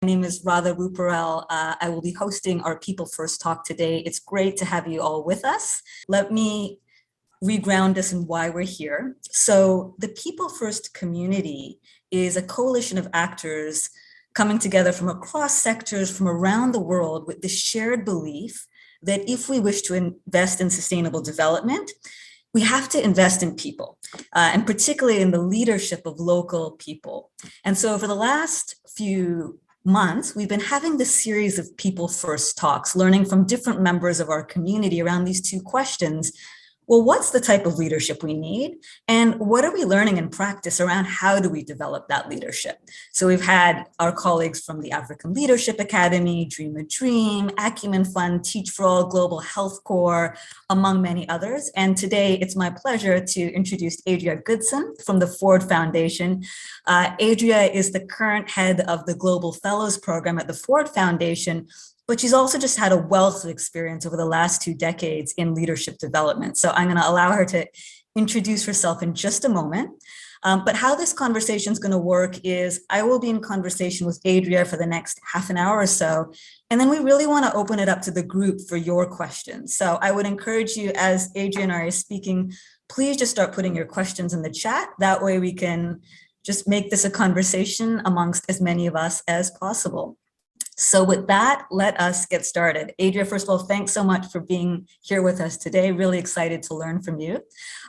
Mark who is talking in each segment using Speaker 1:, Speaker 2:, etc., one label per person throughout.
Speaker 1: My name is Radha Ruparel. I will be hosting our People First talk today. It's great to have you all with us. Let me reground us in why we're here. So the People First community is a coalition of actors coming together from across sectors from around the world with the shared belief that if we wish to invest in sustainable development, we have to invest in people, and particularly in the leadership of local people. And so for the last few months, we've been having this series of People First talks, learning from different members of our community around these two questions. Well, what's the type of leadership we need? And what are we learning in practice around how do we develop that leadership? So we've had our colleagues from the African Leadership Academy, Dream a Dream, Acumen Fund, Teach for All, Global Health Corps, among many others. And today it's my pleasure to introduce Adria Goodson from the Ford Foundation. Adria is the current head of the Global Fellows Program at the Ford Foundation, but she's also just had a wealth of experience over the last 2 decades in leadership development. So I'm going to allow her to introduce herself in just a moment. But how this conversation is going to work is I will be in conversation with Adria for the next half an hour or so. And then we really want to open it up to the group for your questions. So I would encourage you, as Adria and I are speaking, please just start putting your questions in the chat. That way we can just make this a conversation amongst as many of us as possible. So with that, let us get started. Adria, first of all, thanks so much for being here with us today. Really excited to learn from you.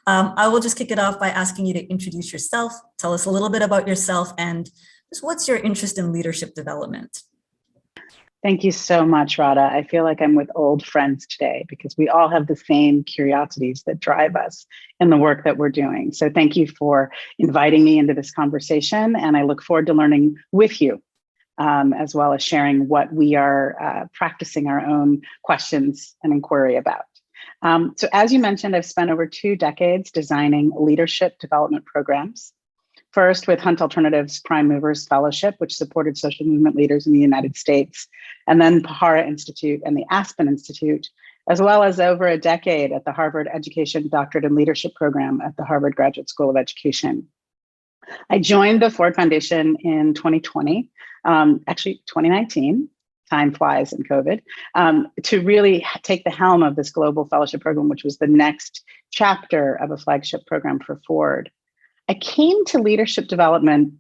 Speaker 1: I will just kick it off by asking you to introduce yourself, tell us a little bit about yourself, and just what's your interest in leadership development?
Speaker 2: Thank you so much, Radha. I feel like I'm with old friends today because we all have the same curiosities that drive us in the work that we're doing. So thank you for inviting me into this conversation, and I look forward to learning with you. As well as sharing what we are practicing our own questions and inquiry about. So as you mentioned, I've spent over 2 decades designing leadership development programs. First with Hunt Alternatives Prime Movers Fellowship, which supported social movement leaders in the United States, and then Pahara Institute and the Aspen Institute, as well as over a decade at the Harvard Education Doctorate in Leadership Program at the Harvard Graduate School of Education. I joined the Ford Foundation in 2020, actually 2019, time flies in COVID, to really take the helm of this global fellowship program, which was the next chapter of a flagship program for Ford. I came to leadership development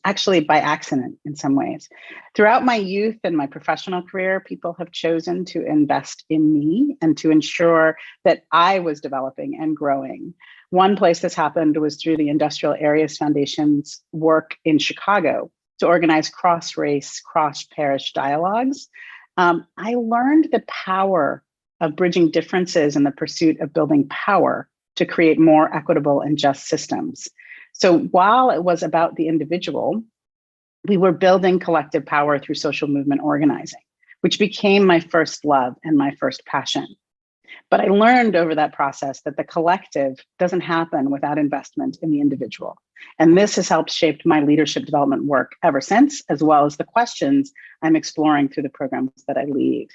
Speaker 2: actually by accident in some ways. Throughout my youth and my professional career, people have chosen to invest in me and to ensure that I was developing and growing. One place this happened was through the Industrial Areas Foundation's work in Chicago to organize cross-race, cross-parish dialogues. I learned the power of bridging differences in the pursuit of building power to create more equitable and just systems. So while it was about the individual, we were building collective power through social movement organizing, which became my first love and my first passion. But I learned over that process that the collective doesn't happen without investment in the individual. And this has helped shape my leadership development work ever since, as well as the questions I'm exploring through the programs that I lead.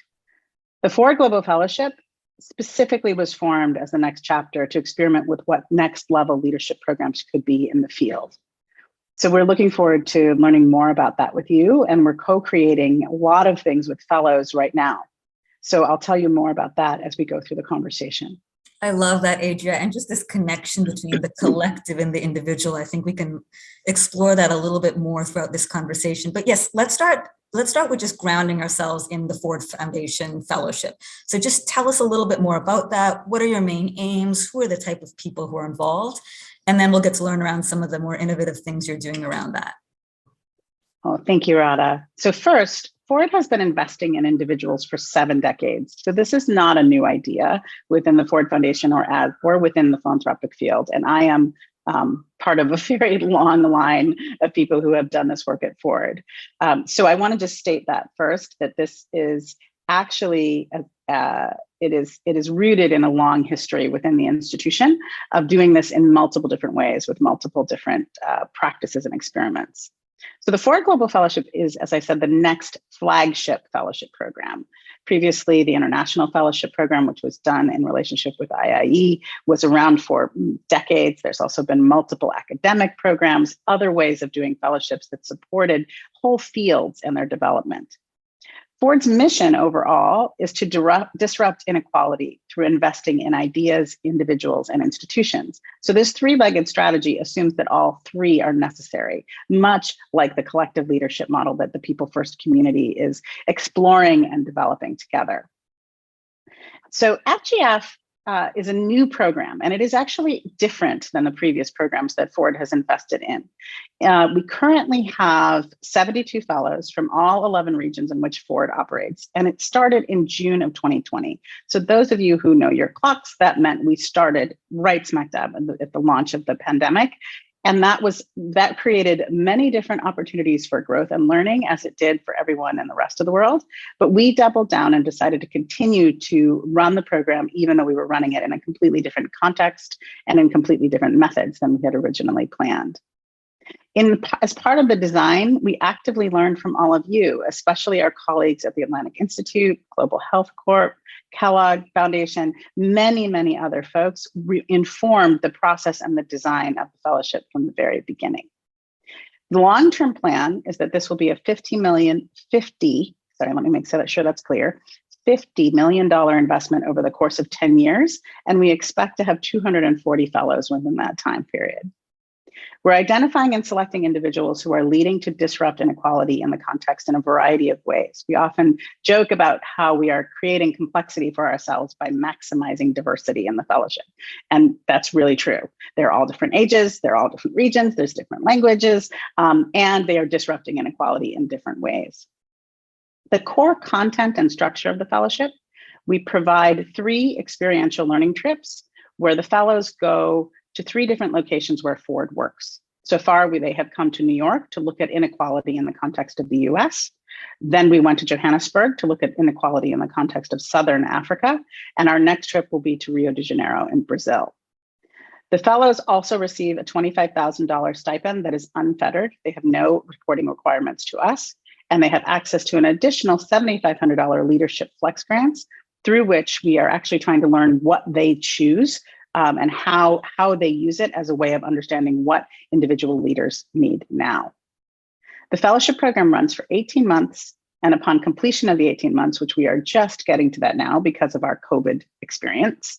Speaker 2: The Ford Global Fellowship specifically was formed as the next chapter to experiment with what next level leadership programs could be in the field. So we're looking forward to learning more about that with you. And we're co-creating a lot of things with fellows right now. So I'll tell you more about that as we go through the conversation.
Speaker 1: I love that, Adria, and just this connection between the collective and the individual. I think we can explore that a little bit more throughout this conversation. But yes, let's start with just grounding ourselves in the Ford Foundation Fellowship. So just tell us a little bit more about that. What are your main aims? Who are the type of people who are involved? And then we'll get to learn around some of the more innovative things you're doing around that.
Speaker 2: Oh, thank you, Radha. So first, Ford has been investing in individuals for 7 decades. So this is not a new idea within the Ford Foundation or within the philanthropic field. And I am part of a very long line of people who have done this work at Ford. So I want to just state that first, that this is actually, it is rooted in a long history within the institution of doing this in multiple different ways with multiple different practices and experiments. So the Ford Global Fellowship is, as I said, the next flagship fellowship program. Previously, the International Fellowship Program, which was done in relationship with IIE, was around for decades. There's also been multiple academic programs, other ways of doing fellowships that supported whole fields and their development. Ford's mission overall is to disrupt inequality through investing in ideas, individuals, and institutions. So this three-legged strategy assumes that all three are necessary, much like the collective leadership model that the People First community is exploring and developing together. So FGF is a new program, and it is actually different than the previous programs that Ford has invested in. We currently have 72 fellows from all 11 regions in which Ford operates, and it started in June of 2020. So those of you who know your clocks, that meant we started right smack dab at the launch of the pandemic. And that created many different opportunities for growth and learning, as it did for everyone in the rest of the world. But we doubled down and decided to continue to run the program, even though we were running it in a completely different context and in completely different methods than we had originally planned. As part of the design, we actively learned from all of you, especially our colleagues at the Atlantic Institute, Global Health Corp, Kellogg Foundation, many other folks informed the process and the design of the fellowship from the very beginning. The long-term plan is that this will be a $50 million investment over the course of 10 years, and we expect to have 240 fellows within that time period. We're identifying and selecting individuals who are leading to disrupt inequality in the context in a variety of ways. We often joke about how we are creating complexity for ourselves by maximizing diversity in the fellowship. And that's really true. They're all different ages, they're all different regions, there's different languages, and they are disrupting inequality in different ways. The core content and structure of the fellowship, we provide 3 experiential learning trips where the fellows go to 3 different locations where Ford works. So far, they have come to New York to look at inequality in the context of the US. Then we went to Johannesburg to look at inequality in the context of Southern Africa. And our next trip will be to Rio de Janeiro in Brazil. The fellows also receive a $25,000 stipend that is unfettered. They have no reporting requirements to us, and they have access to an additional $7,500 leadership flex grants, through which we are actually trying to learn what they choose and how they use it as a way of understanding what individual leaders need now. The fellowship program runs for 18 months, and upon completion of the 18 months, which we are just getting to that now because of our COVID experience,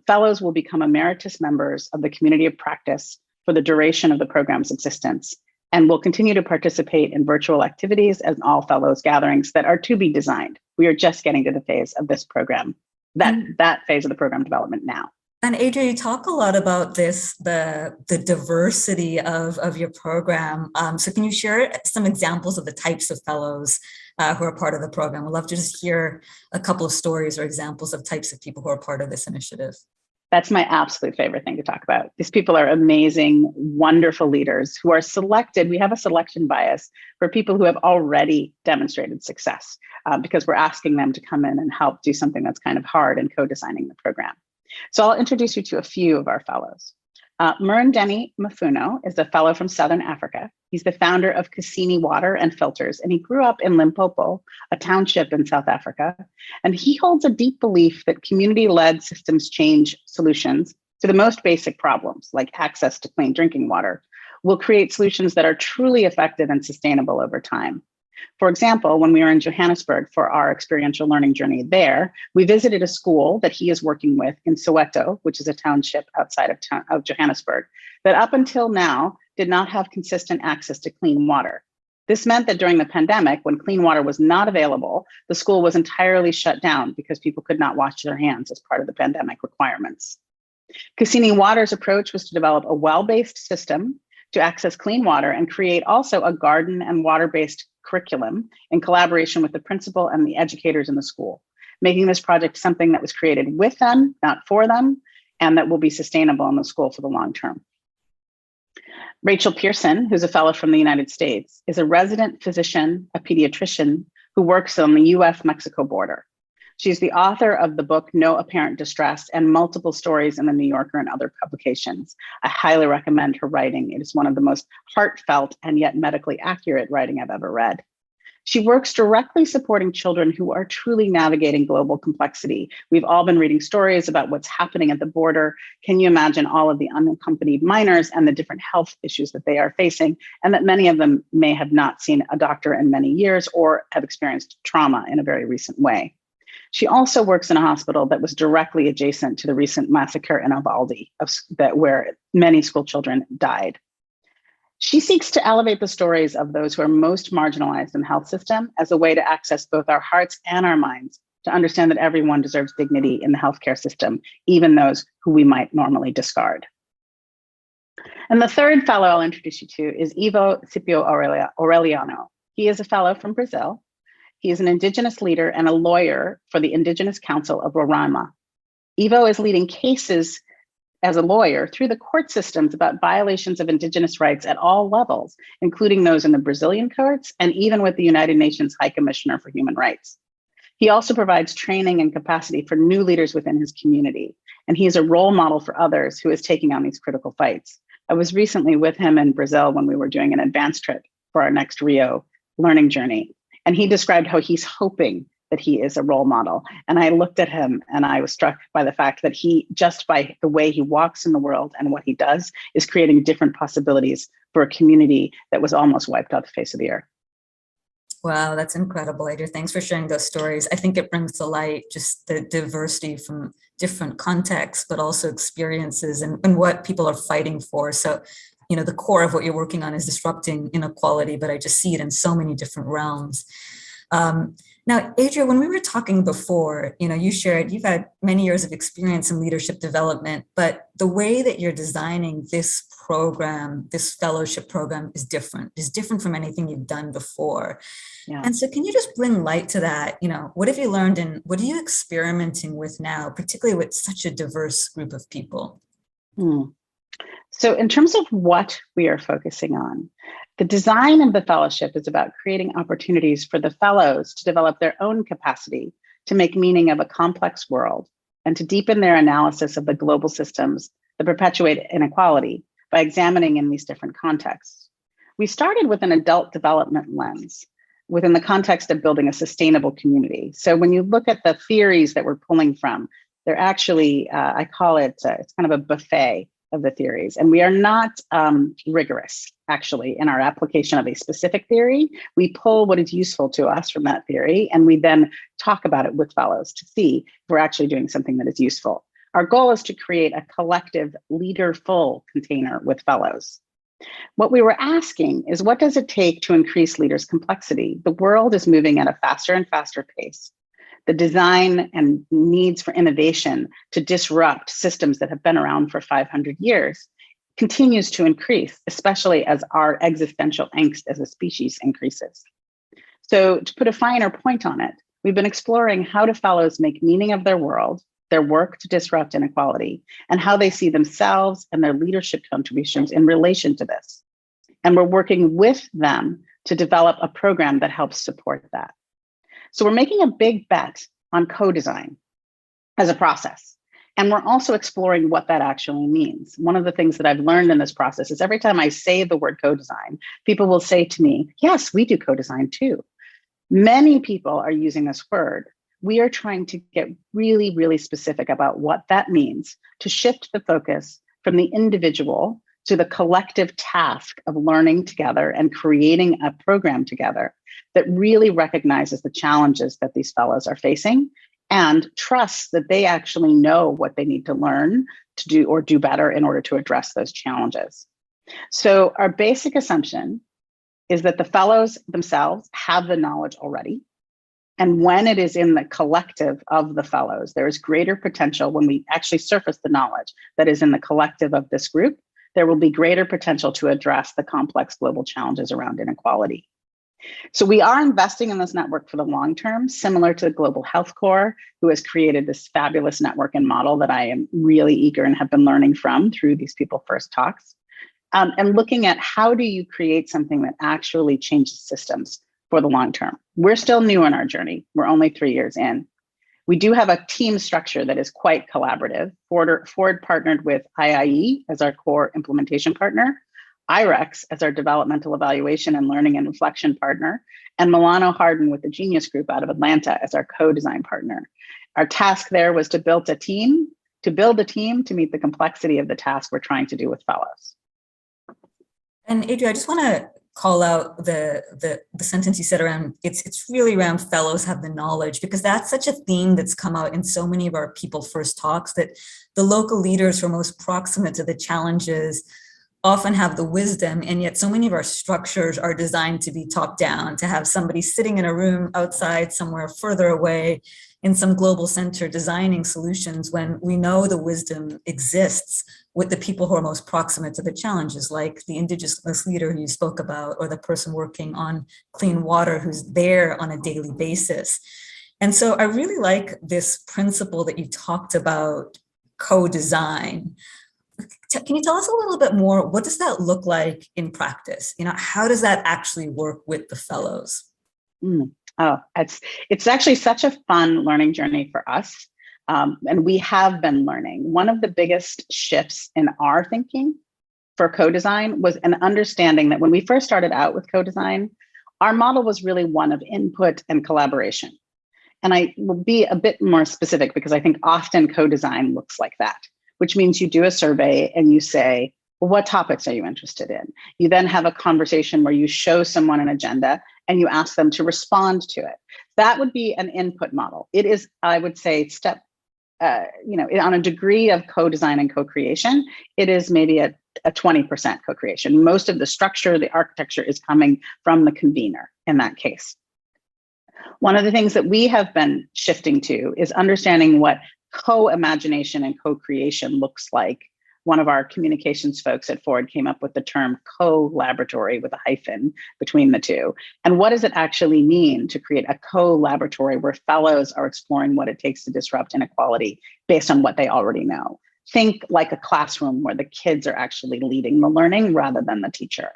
Speaker 2: fellows will become emeritus members of the community of practice for the duration of the program's existence, and will continue to participate in virtual activities and all fellows gatherings that are to be designed. We are just getting to the phase of this program, that phase of the program development now.
Speaker 1: And Adria, you talk a lot about the diversity of your program. So can you share some examples of the types of fellows who are part of the program? We'd love to just hear a couple of stories or examples of types of people who are part of this initiative.
Speaker 2: That's my absolute favorite thing to talk about. These people are amazing, wonderful leaders who are selected. We have a selection bias for people who have already demonstrated success because we're asking them to come in and help do something that's kind of hard in co-designing the program. So I'll introduce you to a few of our fellows. Murendeni Mafuno is a fellow from Southern Africa. He's the founder of Cassini Water and Filters, and he grew up in Limpopo, a township in South Africa. And he holds a deep belief that community-led systems change solutions to the most basic problems, like access to clean drinking water, will create solutions that are truly effective and sustainable over time. For example, when we were in Johannesburg for our experiential learning journey there, we visited a school that he is working with in Soweto, which is a township outside of Johannesburg, that up until now did not have consistent access to clean water. This meant that during the pandemic, when clean water was not available, the school was entirely shut down because people could not wash their hands as part of the pandemic requirements. Cassini Water's approach was to develop a well-based system to access clean water and create also a garden and water-based curriculum in collaboration with the principal and the educators in the school, making this project something that was created with them, not for them, and that will be sustainable in the school for the long term. Rachel Pearson, who's a fellow from the United States, is a resident physician, a pediatrician who works on the US-Mexico border. She's the author of the book, No Apparent Distress, and multiple stories in the New Yorker and other publications. I highly recommend her writing. It is one of the most heartfelt and yet medically accurate writing I've ever read. She works directly supporting children who are truly navigating global complexity. We've all been reading stories about what's happening at the border. Can you imagine all of the unaccompanied minors and the different health issues that they are facing, and that many of them may have not seen a doctor in many years or have experienced trauma in a very recent way. She also works in a hospital that was directly adjacent to the recent massacre in Uvalde, where many school children died. She seeks to elevate the stories of those who are most marginalized in the health system as a way to access both our hearts and our minds, to understand that everyone deserves dignity in the healthcare system, even those who we might normally discard. And the third fellow I'll introduce you to is Ivo Scipio Aureliano. He is a fellow from Brazil. He is an Indigenous leader and a lawyer for the Indigenous Council of Roraima. Ivo is leading cases as a lawyer through the court systems about violations of Indigenous rights at all levels, including those in the Brazilian courts and even with the United Nations High Commissioner for Human Rights. He also provides training and capacity for new leaders within his community, and he is a role model for others who is taking on these critical fights. I was recently with him in Brazil when we were doing an advanced trip for our next Rio learning journey, and he described how he's hoping that he is a role model. And I looked at him and I was struck by the fact that he, just by the way he walks in the world and what he does, is creating different possibilities for a community that was almost wiped off the face of the earth.
Speaker 1: Wow, that's incredible, Adria. Thanks for sharing those stories. I think it brings to light just the diversity from different contexts, but also experiences and what people are fighting for. So, the core of what you're working on is disrupting inequality, but I just see it in so many different realms. Now, Adria, when we were talking before, you shared you've had many years of experience in leadership development, but the way that you're designing this program, this fellowship program is different from anything you've done before. Yeah. And so can you just bring light to that? What have you learned and what are you experimenting with now, particularly with such a diverse group of people?
Speaker 2: So in terms of what we are focusing on, the design of the fellowship is about creating opportunities for the fellows to develop their own capacity to make meaning of a complex world and to deepen their analysis of the global systems that perpetuate inequality by examining in these different contexts. We started with an adult development lens within the context of building a sustainable community. So when you look at the theories that we're pulling from, they're actually, I call it, it's kind of a buffet of the theories. And we are not rigorous, actually, in our application of a specific theory. We pull what is useful to us from that theory, and we then talk about it with fellows to see if we're actually doing something that is useful. Our goal is to create a collective leaderful container with fellows. What we were asking is, what does it take to increase leaders' complexity? The world is moving at a faster and faster pace. The design and needs for innovation to disrupt systems that have been around for 500 years continues to increase, especially as our existential angst as a species increases. So to put a finer point on it, we've been exploring how do fellows make meaning of their world, their work to disrupt inequality, and how they see themselves and their leadership contributions in relation to this. And we're working with them to develop a program that helps support that. So we're making a big bet on co-design as a process. And we're also exploring what that actually means. One of the things that I've learned in this process is every time I say the word co-design, people will say to me, yes, we do co-design too. Many people are using this word. We are trying to get really, really specific about what that means to shift the focus from the individual to the collective task of learning together and creating a program together that really recognizes the challenges that these fellows are facing and trusts that they actually know what they need to learn to do or do better in order to address those challenges. So our basic assumption is that the fellows themselves have the knowledge already. And when it is in the collective of the fellows, there is greater potential when we actually surface the knowledge that is in the collective of this group, there will be greater potential to address the complex global challenges around inequality. So we are investing in this network for the long term, similar to the Global Health Corps, who has created this fabulous network and model that I am really eager and have been learning from through these People First talks. And looking at how do you create something that actually changes systems for the long term. We're still new in our journey. We're only 3 years in. We do have a team structure that is quite collaborative. Ford partnered with IIE as our core implementation partner. IREX as our developmental evaluation and learning and reflection partner, and Milano Harden with the Genius Group out of Atlanta as our co-design partner. Our task there was to build a team to meet the complexity of the task we're trying to do with fellows.
Speaker 1: And Adria, I just want to call out the sentence you said around it's really around fellows have the knowledge, because that's such a theme that's come out in so many of our people first talks, that the local leaders who are most proximate to the challenges often have the wisdom, and yet so many of our structures are designed to be top down, to have somebody sitting in a room outside somewhere further away in some global center designing solutions, when we know the wisdom exists with the people who are most proximate to the challenges, like the indigenous leader who you spoke about, or the person working on clean water who's there on a daily basis. And so I really like this principle that you talked about, co-design. Can you tell us a little bit more? What does that look like in practice? How does that actually work with the fellows?
Speaker 2: Oh, it's actually such a fun learning journey for us. And we have been learning. One of the biggest shifts in our thinking for co-design was an understanding that when we first started out with co-design, our model was really one of input and collaboration. And I will be a bit more specific because I think often co-design looks like that, which means you do a survey and you say, well, what topics are you interested in? You then have a conversation where you show someone an agenda and you ask them to respond to it. That would be an input model. It is, I would say, on a degree of co-design and co-creation, it is maybe a 20% co-creation. Most of the structure, the architecture is coming from the convener in that case. One of the things that we have been shifting to is understanding what co-imagination and co-creation looks like. One of our communications folks at Ford came up with the term co-laboratory with a hyphen between the two. And what does it actually mean to create a co-laboratory where fellows are exploring what it takes to disrupt inequality based on what they already know? Think like a classroom where the kids are actually leading the learning rather than the teacher.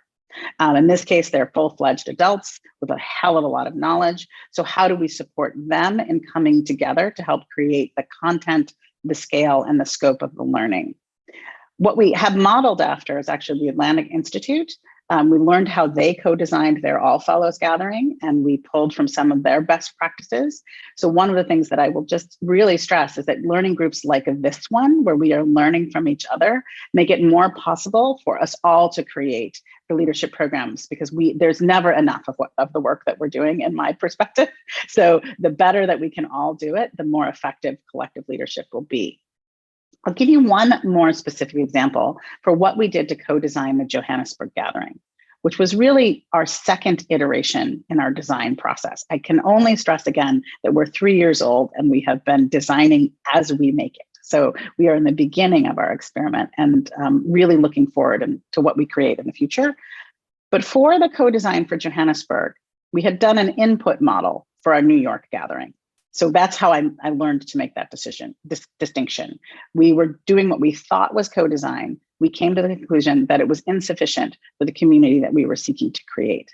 Speaker 2: In this case, they're full-fledged adults with a hell of a lot of knowledge. So how do we support them in coming together to help create the content, the scale, and the scope of the learning? What we have modeled after is actually the Atlantic Institute. We learned how they co-designed their All Fellows gathering, and we pulled from some of their best practices. So one of the things that I will just really stress is that learning groups like this one, where we are learning from each other, make it more possible for us all to create the leadership programs, because there's never enough of the work that we're doing, in my perspective. So the better that we can all do it, the more effective collective leadership will be. I'll give you one more specific example for what we did to co-design the Johannesburg gathering, which was really our second iteration in our design process. I can only stress again that we're 3 years old and we have been designing as we make it. So we are in the beginning of our experiment and really looking forward to what we create in the future. But for the co-design for Johannesburg, we had done an input model for our New York gathering. So that's how I learned to make that distinction. We were doing what we thought was co-design. We came to the conclusion that it was insufficient for the community that we were seeking to create.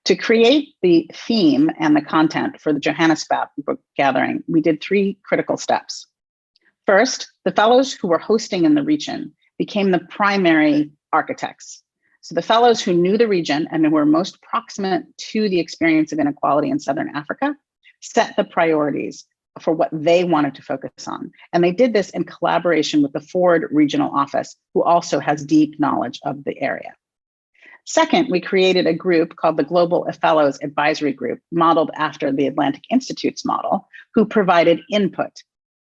Speaker 2: To create the theme and the content for the Johannesburg gathering, we did 3 critical steps. First, the fellows who were hosting in the region became the primary architects. So the fellows who knew the region and who were most proximate to the experience of inequality in Southern Africa set the priorities for what they wanted to focus on. And they did this in collaboration with the Ford Regional Office, who also has deep knowledge of the area. Second, we created a group called the Global Fellows Advisory Group, modeled after the Atlantic Institute's model, who provided input.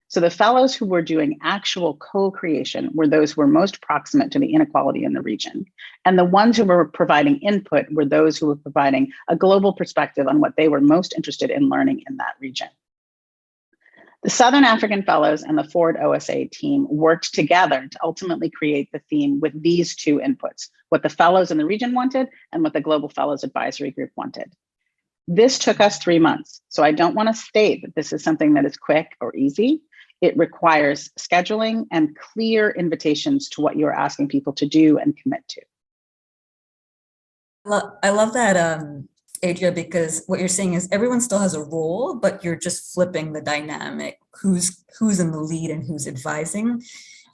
Speaker 2: So the fellows who were doing actual co-creation were those who were most proximate to the inequality in the region. And the ones who were providing input were those who were providing a global perspective on what they were most interested in learning in that region. The Southern African Fellows and the Ford OSA team worked together to ultimately create the theme with these 2 inputs, what the fellows in the region wanted and what the Global Fellows Advisory Group wanted. This took us 3 months. So I don't want to state that this is something that is quick or easy. It requires scheduling and clear invitations to what you're asking people to do and commit to.
Speaker 1: I love that, Adria, because what you're saying is everyone still has a role, but you're just flipping the dynamic, who's in the lead and who's advising.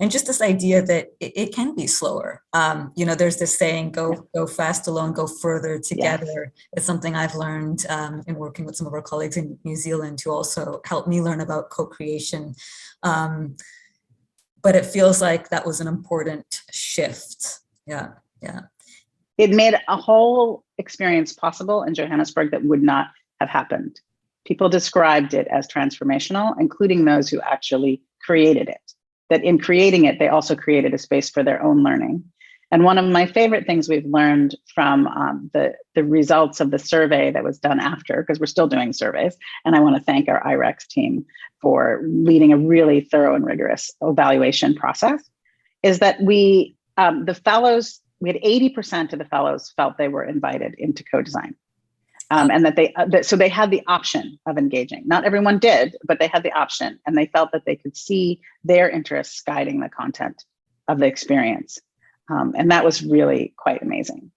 Speaker 1: and just this idea that it can be slower. There's this saying, go fast alone, go further together. Yes. It's something I've learned in working with some of our colleagues in New Zealand who also helped me learn about co-creation. But it feels like that was an important shift. Yeah.
Speaker 2: It made a whole experience possible in Johannesburg that would not have happened. People described it as transformational, including those who actually created it. That in creating it, they also created a space for their own learning. And one of my favorite things we've learned from the results of the survey that was done after, because we're still doing surveys, and I want to thank our IREX team for leading a really thorough and rigorous evaluation process, is that we had 80% of the fellows felt they were invited into co-design. And that so they had the option of engaging. Not everyone did, but they had the option, and they felt that they could see their interests guiding the content of the experience. And that was really quite amazing.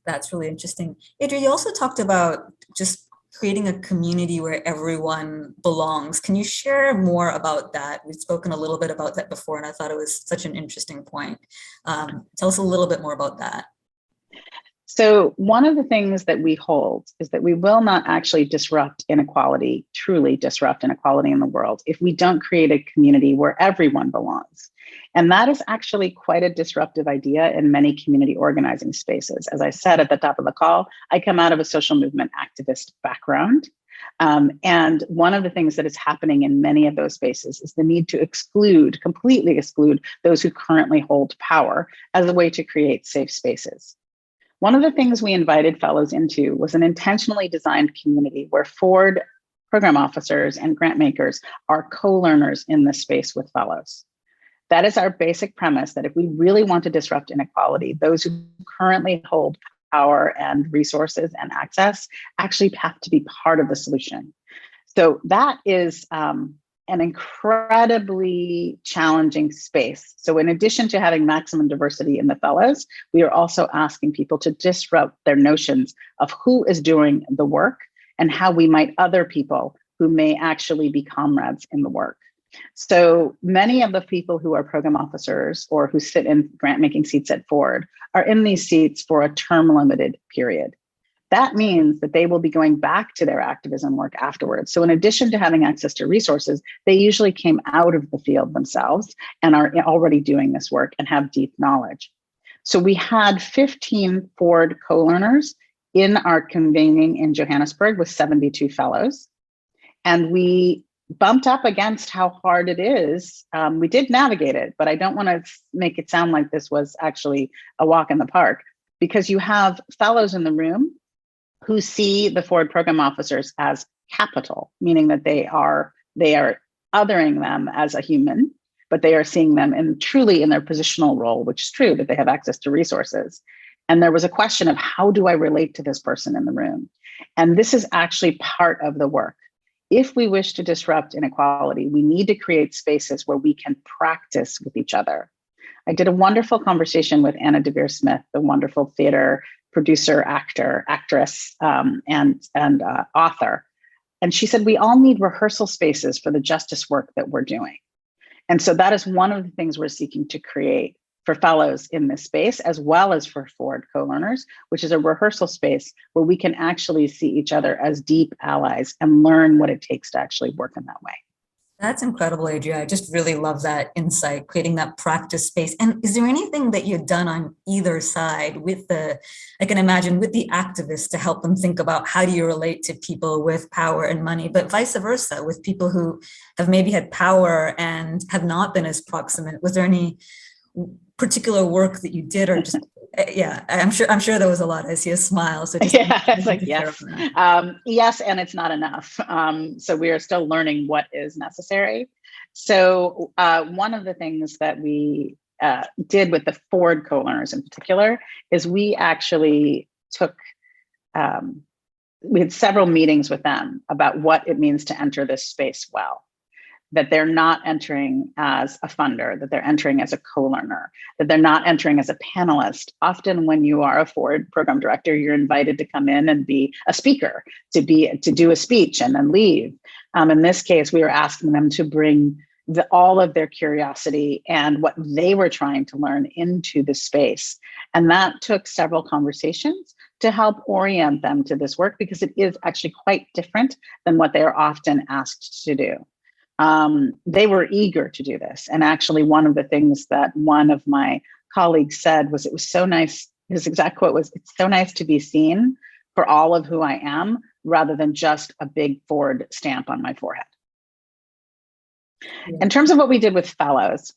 Speaker 1: That's really interesting. Adria, you also talked about just creating a community where everyone belongs. Can you share more about that? We've spoken a little bit about that before, and I thought it was such an interesting point. Tell us a little bit more about that.
Speaker 2: So one of the things that we hold is that we will not actually disrupt inequality, truly disrupt inequality in the world, if we don't create a community where everyone belongs. And that is actually quite a disruptive idea in many community organizing spaces. As I said at the top of the call, I come out of a social movement activist background. And one of the things that is happening in many of those spaces is the need to completely exclude those who currently hold power as a way to create safe spaces. One of the things we invited fellows into was an intentionally designed community where Ford program officers and grant makers are co-learners in this space with fellows. That is our basic premise, that if we really want to disrupt inequality, those who currently hold power and resources and access actually have to be part of the solution. So that is an incredibly challenging space. So in addition to having maximum diversity in the fellows, we are also asking people to disrupt their notions of who is doing the work and how we might other people who may actually be comrades in the work. So many of the people who are program officers or who sit in grant making seats at Ford are in these seats for a term limited period. That means that they will be going back to their activism work afterwards. So in addition to having access to resources, they usually came out of the field themselves and are already doing this work and have deep knowledge. So we had 15 Ford co-learners in our convening in Johannesburg with 72 fellows. And we bumped up against how hard it is. We did navigate it, but I don't want to make it sound like this was actually a walk in the park, because you have fellows in the room who see the Ford program officers as capital, meaning that they are othering them as a human, but they are seeing them truly in their positional role, which is true, that they have access to resources. And there was a question of, how do I relate to this person in the room? And this is actually part of the work. If we wish to disrupt inequality, we need to create spaces where we can practice with each other. I did a wonderful conversation with Anna DeVere Smith, the wonderful theater producer, actress, and author. And she said, we all need rehearsal spaces for the justice work that we're doing. And so that is one of the things we're seeking to create for fellows in this space, as well as for Ford co-learners, which is a rehearsal space where we can actually see each other as deep allies and learn what it takes to actually work in that way.
Speaker 1: That's incredible, Adria. I just really love that insight, creating that practice space. And is there anything that you've done on either side I can imagine with the activists to help them think about how do you relate to people with power and money, but vice versa with people who have maybe had power and have not been as proximate? Was there any particular work that you did, or just I'm sure there was a lot. I see a smile. So just
Speaker 2: it's like yes, yes, and it's not enough. So we are still learning what is necessary. So one of the things that we did with the Ford co-learners in particular is we actually took. We had several meetings with them about what it means to enter this space well. That they're not entering as a funder, that they're entering as a co-learner, that they're not entering as a panelist. Often when you are a Ford program director, you're invited to come in and be a speaker, to do a speech and then leave. In this case, we were asking them to bring all of their curiosity and what they were trying to learn into the space. And that took several conversations to help orient them to this work, because it is actually quite different than what they are often asked to do. They were eager to do this. And actually, one of the things that one of my colleagues said was, it was so nice. His exact quote was, "It's so nice to be seen for all of who I am, rather than just a big Ford stamp on my forehead."
Speaker 1: Yeah.
Speaker 2: In terms of what we did with fellows,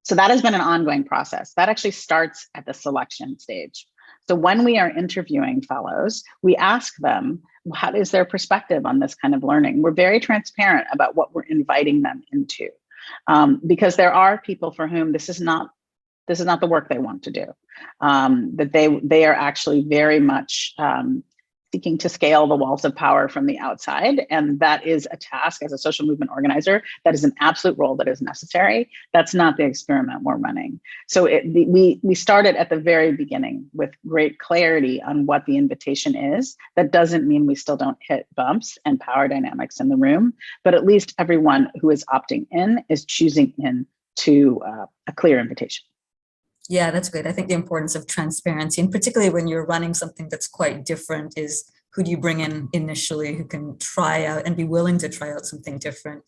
Speaker 2: so that has been an ongoing process. That actually starts at the selection stage. So when we are interviewing fellows, we ask them, what is their perspective on this kind of learning? We're very transparent about what we're inviting them into, because there are people for whom this is not the work they want to do. That they are actually very much seeking to scale the walls of power from the outside. And that is a task as a social movement organizer. That is an absolute role that is necessary. That's not the experiment we're running. So we started at the very beginning with great clarity on what the invitation is. That doesn't mean we still don't hit bumps and power dynamics in the room, but at least everyone who is opting in is choosing in to a clear invitation.
Speaker 1: Yeah, that's great. I think the importance of transparency, and particularly when you're running something that's quite different, is who do you bring in initially who can try out and be willing to try out something different.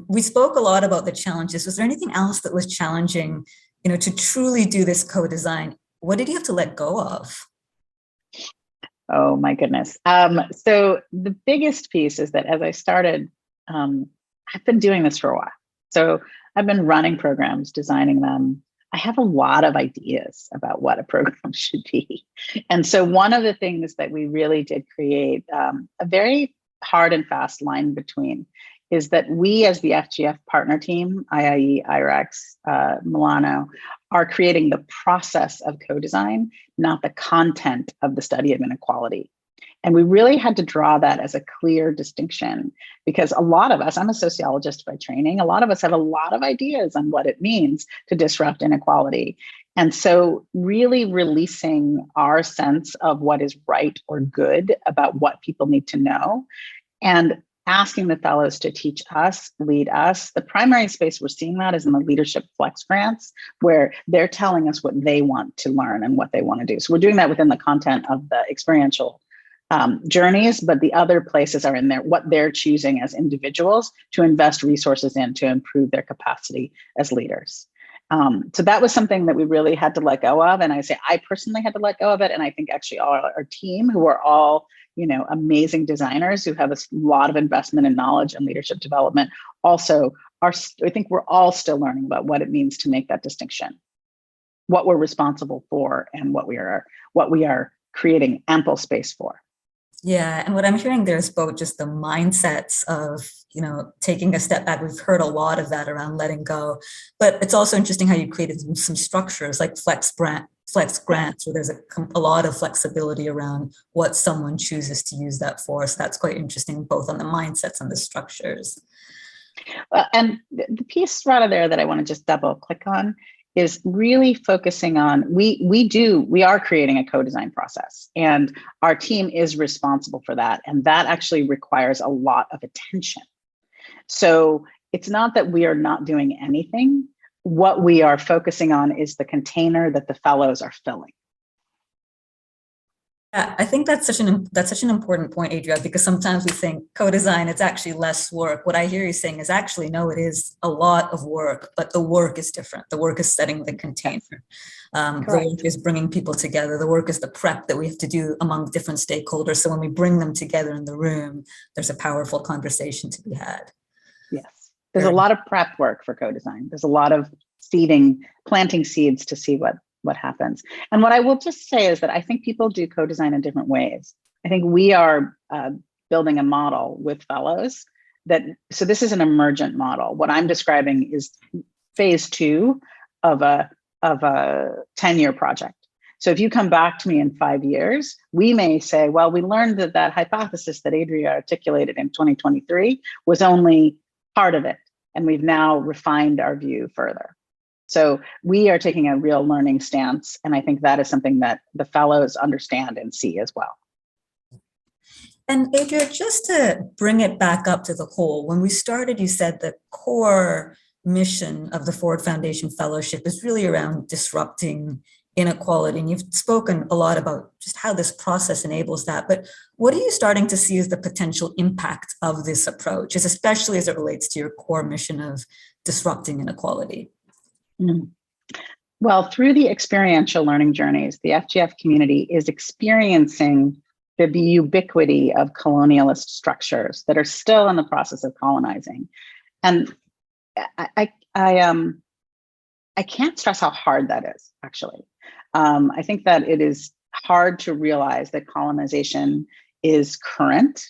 Speaker 1: We spoke a lot about the challenges. Was there anything else that was challenging, to truly do this co-design? What did you have to let go of?
Speaker 2: Oh my goodness. So the biggest piece is that as I started, I've been doing this for a while. So I've been running programs, designing them. I have a lot of ideas about what a program should be. And so one of the things that we really did create a very hard and fast line between is that we, as the FGF partner team, IIE, IREX, Milano, are creating the process of co-design, not the content of the study of inequality. And we really had to draw that as a clear distinction, because a lot of us, I'm a sociologist by training, a lot of us have a lot of ideas on what it means to disrupt inequality. And so really releasing our sense of what is right or good about what people need to know, and asking the fellows to teach us, lead us. The primary space we're seeing that is in the Leadership Flex grants, where they're telling us what they want to learn and what they want to do. So we're doing that within the content of the experiential journeys, but the other places are in there, what they're choosing as individuals to invest resources in to improve their capacity as leaders. So that was something that we really had to let go of. And I say, I personally had to let go of it. And I think actually all our team, who are all, amazing designers who have a lot of investment in knowledge and leadership development, also are, I think we're all still learning about what it means to make that distinction, what we're responsible for, and what we are creating ample space for.
Speaker 1: Yeah, and what I'm hearing there is both just the mindsets of, taking a step back. We've heard a lot of that around letting go, but it's also interesting how you created some structures like flex grants, where there's a lot of flexibility around what someone chooses to use that for. So that's quite interesting, both on the mindsets and the structures.
Speaker 2: And the piece right there that I want to just double click on is really focusing on, we are creating a co-design process, and our team is responsible for that. And that actually requires a lot of attention. So it's not that we are not doing anything. What we are focusing on is the container that the fellows are filling.
Speaker 1: Yeah, I think that's such an important point, Adria, because sometimes we think co-design, it's actually less work. What I hear you saying is actually, no, it is a lot of work, but the work is different. The work is setting the container. The work is bringing people together. The work is the prep that we have to do among different stakeholders. So when we bring them together in the room, there's a powerful conversation to be had.
Speaker 2: Yes, there's a lot of prep work for co-design. There's a lot of planting seeds to see what happens. And what I will just say is that I think people do co-design in different ways. I think we are building a model with fellows so this is an emergent model. What I'm describing is phase 2 of a 10-year project. So if you come back to me in 5 years, we may say, well, we learned that hypothesis that Adria articulated in 2023 was only part of it, and we've now refined our view further. So we are taking a real learning stance, and I think that is something that the fellows understand and see as well.
Speaker 1: And Adria, just to bring it back up to the whole, when we started, you said the core mission of the Ford Foundation Fellowship is really around disrupting inequality. And you've spoken a lot about just how this process enables that. But what are you starting to see as the potential impact of this approach, especially as it relates to your core mission of disrupting inequality?
Speaker 2: Mm. Well, through the experiential learning journeys, the FGF community is experiencing the ubiquity of colonialist structures that are still in the process of colonizing. And I can't stress how hard that is, actually. I think that it is hard to realize that colonization is current,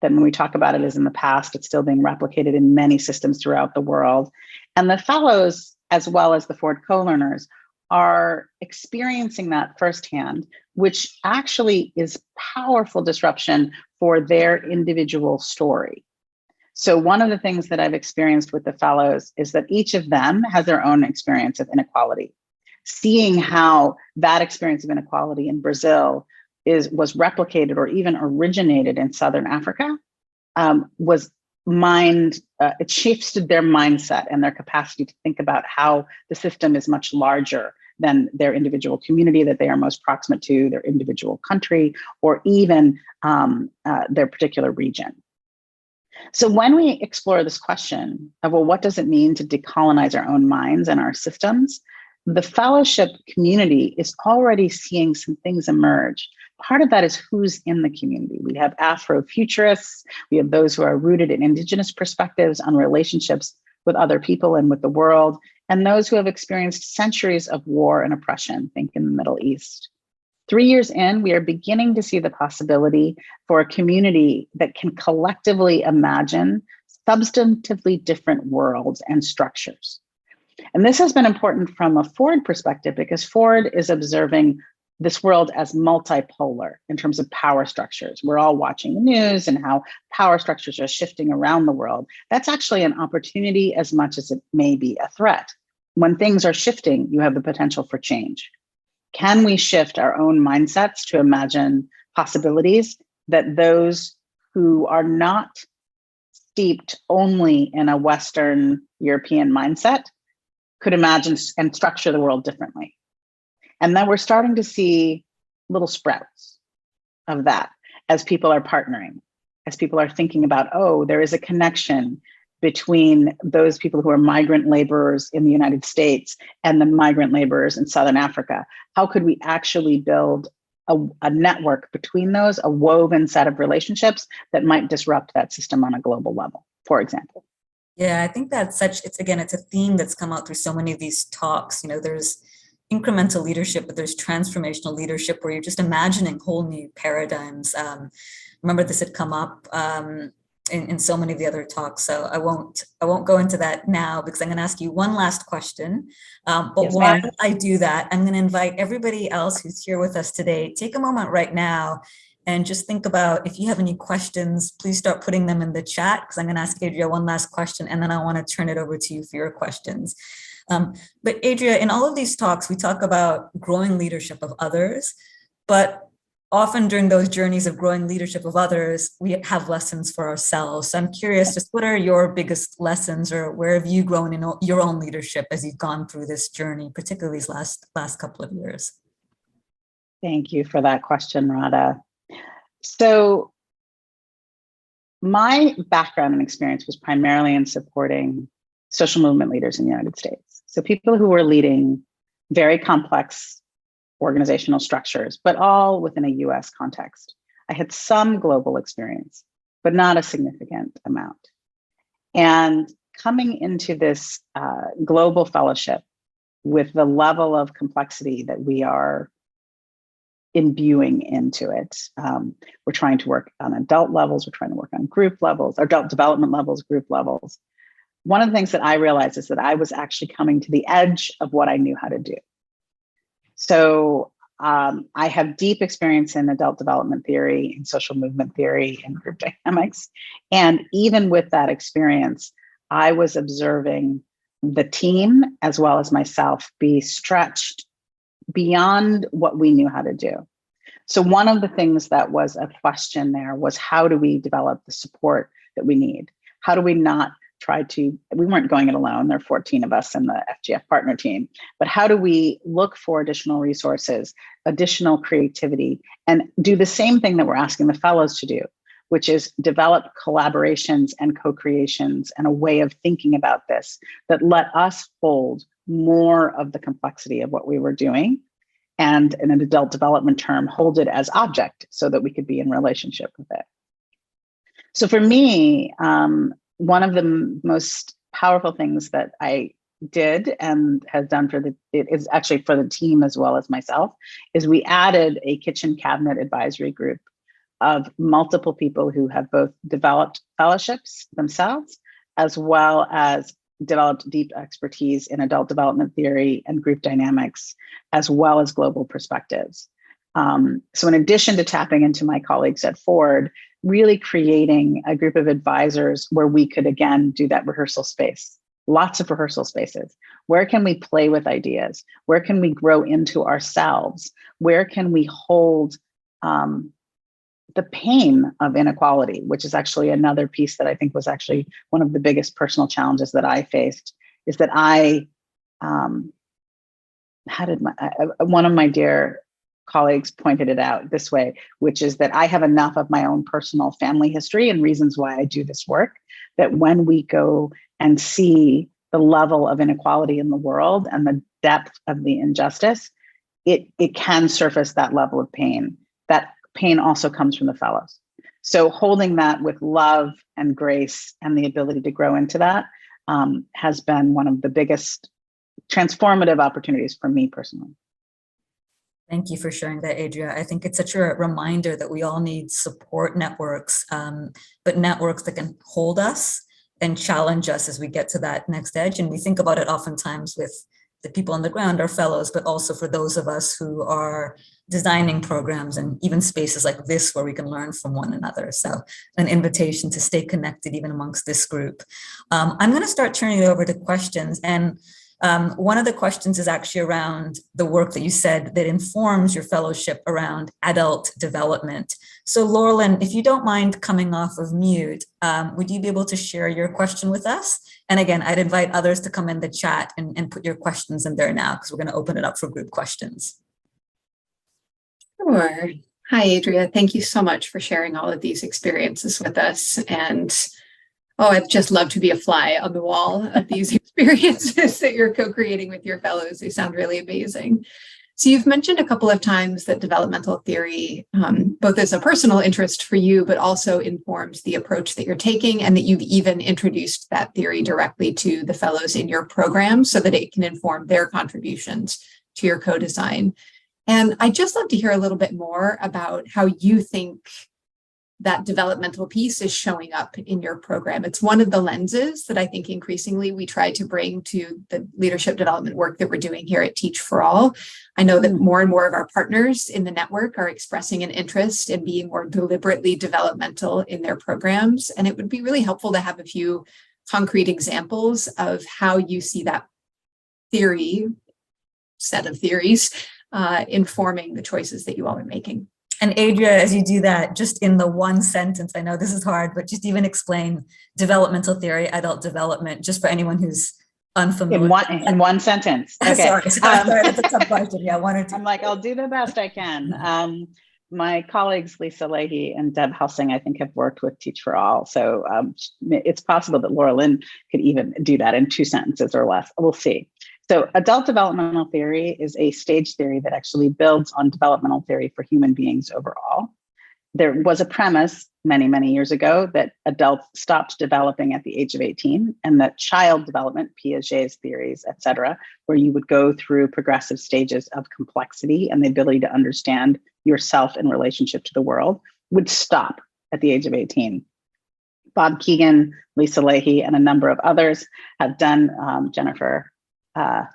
Speaker 2: that when we talk about it as in the past, it's still being replicated in many systems throughout the world. And the fellows, as well as the Ford co-learners, are experiencing that firsthand, which actually is powerful disruption for their individual story. So one of the things that I've experienced with the fellows is that each of them has their own experience of inequality. Seeing how that experience of inequality in Brazil was replicated or even originated in Southern Africa it shifted their mindset and their capacity to think about how the system is much larger than their individual community that they are most proximate to, their individual country, or even their particular region. So when we explore this question of, well, what does it mean to decolonize our own minds and our systems? The fellowship community is already seeing some things emerge. Part of that is who's in the community. We have Afrofuturists, we have those who are rooted in Indigenous perspectives on relationships with other people and with the world, and those who have experienced centuries of war and oppression, think in the Middle East. 3 years in, we are beginning to see the possibility for a community that can collectively imagine substantively different worlds and structures. And this has been important from a Ford perspective because Ford is observing this world as multipolar in terms of power structures. We're all watching the news and how power structures are shifting around the world. That's actually an opportunity as much as it may be a threat. When things are shifting, you have the potential for change. Can we shift our own mindsets to imagine possibilities that those who are not steeped only in a Western European mindset could imagine and structure the world differently? And then we're starting to see little sprouts of that as people are partnering, as people are thinking about, oh, there is a connection between those people who are migrant laborers in the United States and the migrant laborers in Southern Africa. How could we actually build a network between those, a woven set of relationships that might disrupt that system on a global level, for example?
Speaker 1: Yeah, I think that's it's a theme that's come out through so many of these talks. There's incremental leadership, but there's transformational leadership where you're just imagining whole new paradigms. Remember, this had come up in so many of the other talks, so I won't go into that now because I'm going to ask you one last question. But yes, while I do that, I'm going to invite everybody else who's here with us today, take a moment right now and just think about, if you have any questions, please start putting them in the chat because I'm going to ask Adria one last question and then I want to turn it over to you for your questions. But Adria, in all of these talks, we talk about growing leadership of others, but often during those journeys of growing leadership of others, we have lessons for ourselves. So I'm curious, just what are your biggest lessons or where have you grown in your own leadership as you've gone through this journey, particularly these last couple of years?
Speaker 2: Thank you for that question, Radha. So my background and experience was primarily in supporting social movement leaders in the United States. So people who were leading very complex organizational structures, but all within a US context. I had some global experience, but not a significant amount. And coming into this global fellowship with the level of complexity that we are imbuing into it, we're trying to work on adult levels, we're trying to work on group levels, adult development levels, group levels. One of the things that I realized is that I was actually coming to the edge of what I knew how to do. So I have deep experience in adult development theory, in social movement theory, and group dynamics. And even with that experience, I was observing the team as well as myself be stretched beyond what we knew how to do. So one of the things that was a question there was, how do we develop the support that we need? How do we not we weren't going it alone, there are 14 of us in the FGF partner team, but how do we look for additional resources, additional creativity, and do the same thing that we're asking the fellows to do, which is develop collaborations and co-creations and a way of thinking about this that let us hold more of the complexity of what we were doing, and in an adult development term, hold it as object so that we could be in relationship with it. So for me, one of the most powerful things that I did and has done it is actually for the team as well as myself, is we added a kitchen cabinet advisory group of multiple people who have both developed fellowships themselves, as well as developed deep expertise in adult development theory and group dynamics, as well as global perspectives. So in addition to tapping into my colleagues at Ford, really creating a group of advisors where we could, again, do that rehearsal space, lots of rehearsal spaces. Where can we play with ideas? Where can we grow into ourselves? Where can we hold the pain of inequality, which is actually another piece that I think was actually one of the biggest personal challenges that I faced, is that one of my dear colleagues pointed it out this way, which is that I have enough of my own personal family history and reasons why I do this work, that when we go and see the level of inequality in the world and the depth of the injustice, it can surface that level of pain. That pain also comes from the fellows. So holding that with love and grace and the ability to grow into that has been one of the biggest transformative opportunities for me personally.
Speaker 1: Thank you for sharing that, Adria. I think it's such a reminder that we all need support networks, but networks that can hold us and challenge us as we get to that next edge. And we think about it oftentimes with the people on the ground, our fellows, but also for those of us who are designing programs and even spaces like this where we can learn from one another. So an invitation to stay connected even amongst this group. I'm going to start turning it over to questions. And one of the questions is actually around the work that you said that informs your fellowship around adult development. So Laurelyn, if you don't mind coming off of mute, would you be able to share your question with us? And again, I'd invite others to come in the chat and put your questions in there now, because we're going to open it up for group questions.
Speaker 3: Sure. Hi, Adria. Thank you so much for sharing all of these experiences with us. And I'd just love to be a fly on the wall of these experiences that you're co-creating with your fellows. They sound really amazing. So you've mentioned a couple of times that developmental theory, both as a personal interest for you, but also informs the approach that you're taking, and that you've even introduced that theory directly to the fellows in your program so that it can inform their contributions to your co-design. And I'd just love to hear a little bit more about how you think that developmental piece is showing up in your program. It's one of the lenses that I think increasingly we try to bring to the leadership development work that we're doing here at Teach for All. I know that more and more of our partners in the network are expressing an interest in being more deliberately developmental in their programs. And it would be really helpful to have a few concrete examples of how you see that set of theories informing the choices that you all are making.
Speaker 1: And Adria, as you do that, just in the one sentence, I know this is hard, but just even explain developmental theory, adult development, just for anyone who's unfamiliar.
Speaker 2: In one sentence. Okay.
Speaker 1: Sorry, that's a tough question. Yeah, one or two.
Speaker 2: I'm like, I'll do the best I can. My colleagues, Lisa Leahy and Deb Helsing, I think have worked with Teach for All. So it's possible that Laura Lynn could even do that in 2 sentences or less. We'll see. So adult developmental theory is a stage theory that actually builds on developmental theory for human beings overall. There was a premise many, many years ago that adults stopped developing at the age of 18, and that child development, Piaget's theories, et cetera, where you would go through progressive stages of complexity and the ability to understand yourself in relationship to the world, would stop at the age of 18. Bob Keegan, Lisa Leahy, and a number of others have done, Jennifer, I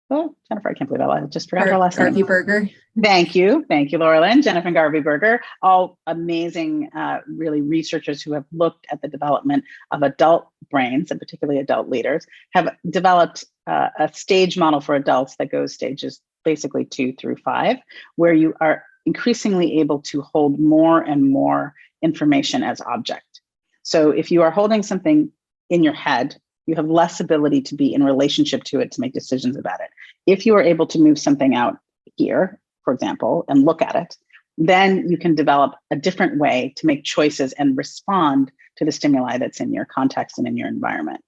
Speaker 2: can't believe I just forgot her last name.
Speaker 3: Garvey Berger.
Speaker 2: Thank you, Laura Lynn. Jennifer and Garvey Berger, all amazing, really researchers who have looked at the development of adult brains, and particularly adult leaders, have developed a stage model for adults that goes stages basically 2 through 5, where you are increasingly able to hold more and more information as object. So if you are holding something in your head, you have less ability to be in relationship to it to make decisions about it. If you are able to move something out here, for example, and look at it, then you can develop a different way to make choices and respond to the stimuli that's in your context and in your environment.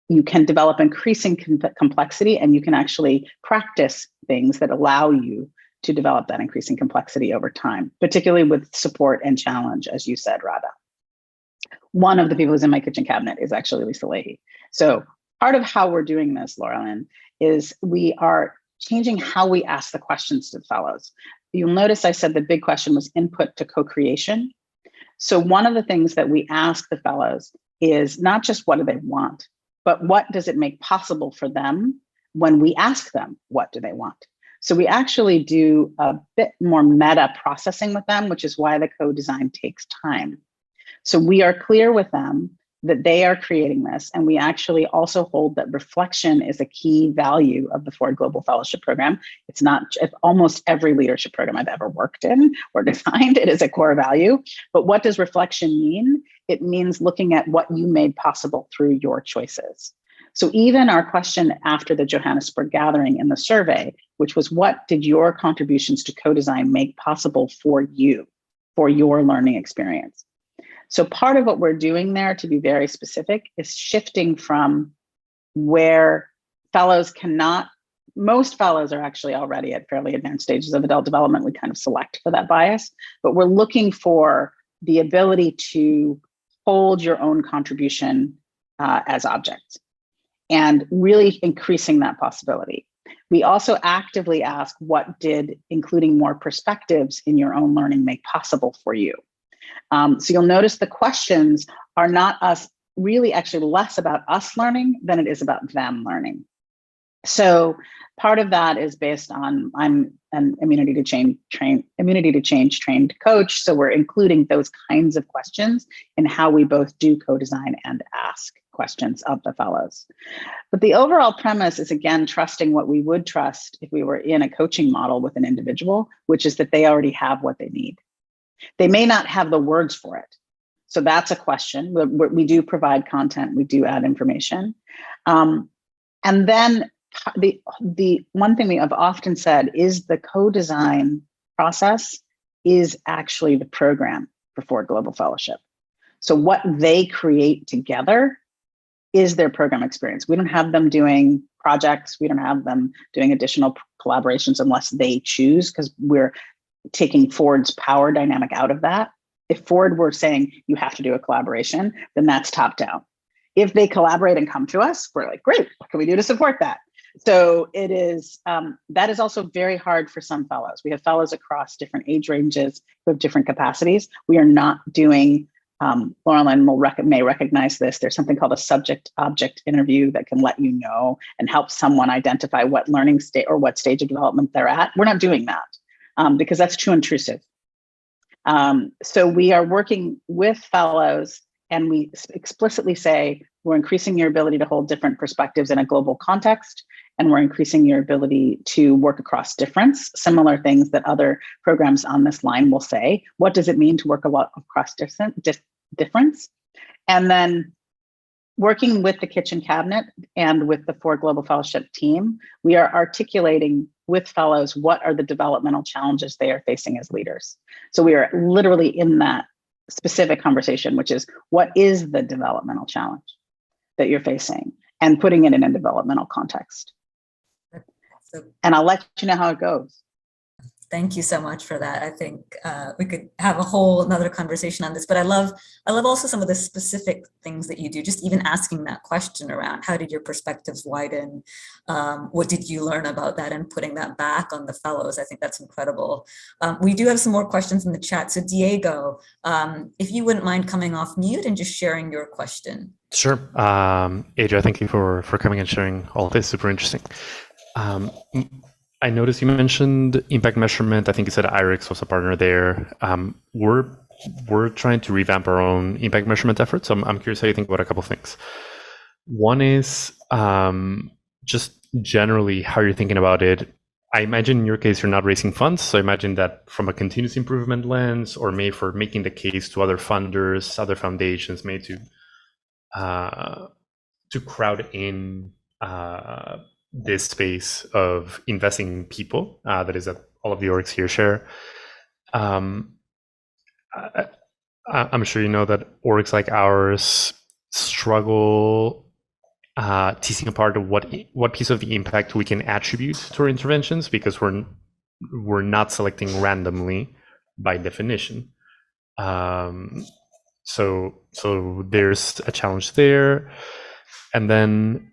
Speaker 2: You can develop increasing complexity, and you can actually practice things that allow you to develop that increasing complexity over time, particularly with support and challenge, as you said, Radha. One of the people who's in my kitchen cabinet is actually Lisa Leahy. So part of how we're doing this, Laurelyn, is we are changing how we ask the questions to the fellows. You'll notice I said the big question was input to co-creation. So one of the things that we ask the fellows is not just what do they want, but what does it make possible for them when we ask them, what do they want? So we actually do a bit more meta processing with them, which is why the co-design takes time. So we are clear with them that they are creating this. And we actually also hold that reflection is a key value of the Ford Global Fellowship Program. It's not almost every leadership program I've ever worked in or designed, it is a core value. But what does reflection mean? It means looking at what you made possible through your choices. So even our question after the Johannesburg gathering in the survey, which was what did your contributions to co-design make possible for you, for your learning experience? So part of what we're doing there, to be very specific, is shifting from where fellows cannot, most fellows are actually already at fairly advanced stages of adult development. We kind of select for that bias, but we're looking for the ability to hold your own contribution as objects and really increasing that possibility. We also actively ask what did including more perspectives in your own learning make possible for you? So you'll notice the questions are not us, really actually less about us learning than it is about them learning. So part of that is based on, I'm an immunity to change trained coach. So we're including those kinds of questions in how we both do co-design and ask questions of the fellows. But the overall premise is, again, trusting what we would trust if we were in a coaching model with an individual, which is that they already have what they need. They may not have the words for it. So that's a question. We do provide content, we do add information. And then the one thing we have often said is the co-design process is actually the program for Ford Global Fellowship. So what they create together is their program experience. We don't have them doing projects. We don't have them doing additional collaborations unless they choose, because we're taking Ford's power dynamic out of that. If Ford were saying you have to do a collaboration, then that's top down. If they collaborate and come to us, we're like, great, what can we do to support that? So it is, that is also very hard for some fellows. We have fellows across different age ranges who have different capacities. We are not doing, Laurelyn may recognize this, there's something called a subject-object interview that can let you know and help someone identify what learning state or what stage of development they're at. We're not doing that. Because that's too intrusive. So we are working with fellows, and we explicitly say, we're increasing your ability to hold different perspectives in a global context, and we're increasing your ability to work across difference, similar things that other programs on this line will say. What does it mean to work a lot across difference? And then working with the kitchen cabinet and with the Ford Global Fellowship team, we are articulating with fellows what are the developmental challenges they are facing as leaders. So we are literally in that specific conversation, which is what is the developmental challenge that you're facing, and putting it in a developmental context. And I'll let you know how it goes.
Speaker 1: Thank you so much for that. I think we could have a whole another conversation on this, but I love also some of the specific things that you do, just even asking that question around how did your perspectives widen? What did you learn about that, and putting that back on the fellows? I think that's incredible. We do have some more questions in the chat. So Diego, if you wouldn't mind coming off mute and just sharing your question.
Speaker 4: Sure. Adria, thank you for coming and sharing all of this. Super interesting. I noticed you mentioned impact measurement. I think you said IRIX was a partner there. We're trying to revamp our own impact measurement efforts. So I'm curious how you think about a couple of things. One is just generally how you're thinking about it I imagine in your case, you're not raising funds. So I imagine that from a continuous improvement lens, or maybe for making the case to other funders, other foundations, maybe to crowd in this space of investing in people, that is that all of the orgs here share. I'm sure you know that orgs like ours struggle teasing apart what piece of the impact we can attribute to our interventions, because we're not selecting randomly by definition. So there's a challenge there. And then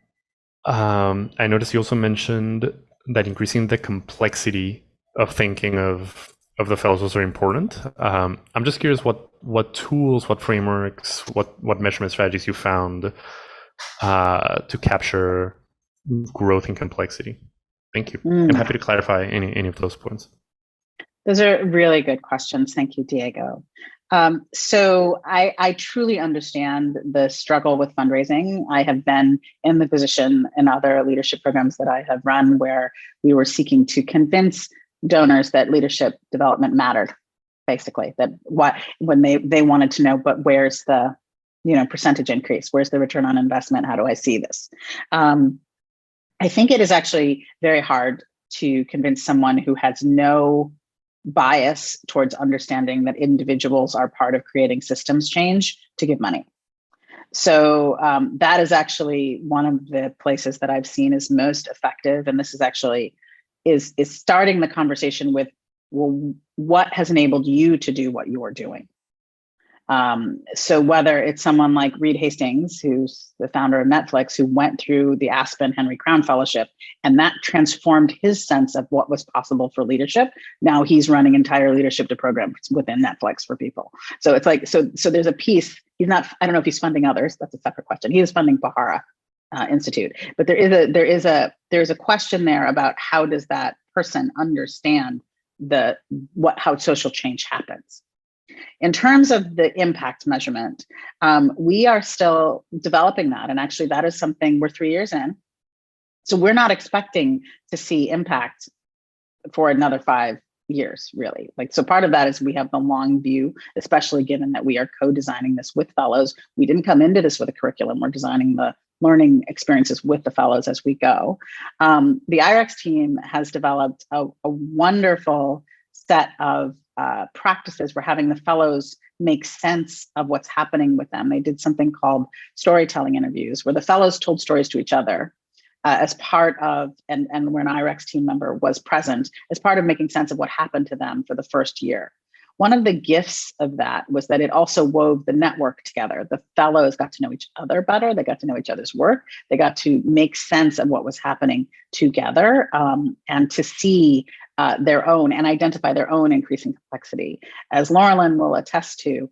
Speaker 4: I noticed you also mentioned that increasing the complexity of thinking of the fellows was very important. I'm just curious what tools, what frameworks, what measurement strategies you found to capture growth and complexity. Thank you. I'm happy to clarify any of those points.
Speaker 2: Those are really good questions. Thank you, Diego. So I truly understand the struggle with fundraising. I have been in the position in other leadership programs that I have run where we were seeking to convince donors that leadership development mattered, basically, that when they wanted to know, but where's the percentage increase? Where's the return on investment? How do I see this? I think it is actually very hard to convince someone who has no bias towards understanding that individuals are part of creating systems change to give money. So that is actually one of the places that I've seen is most effective. And this is actually is starting the conversation with, well, what has enabled you to do what you are doing? So whether it's someone like Reed Hastings, who's the founder of Netflix, who went through the Aspen Henry Crown Fellowship, and that transformed his sense of what was possible for leadership. Now he's running entire leadership programs within Netflix for people. So it's like, so there's a piece, he's not, I don't know if he's funding others, that's a separate question. He is funding Pahara Institute, but there is a question there about how does that person understand how social change happens. In terms of the impact measurement, we are still developing that. And actually that is something we're 3 years in. So we're not expecting to see impact for another 5 years, really. So part of that is we have the long view, especially given that we are co-designing this with fellows. We didn't come into this with a curriculum. We're designing the learning experiences with the fellows as we go. The IREX team has developed a wonderful set of practices for having the fellows make sense of what's happening with them. They did something called storytelling interviews, where the fellows told stories to each other as part of, and where an IREX team member was present, as part of making sense of what happened to them for the first year. One of the gifts of that was that it also wove the network together. The fellows got to know each other better. They got to know each other's work. They got to make sense of what was happening together and to see their own and identify their own increasing complexity. As Laurelyn will attest to,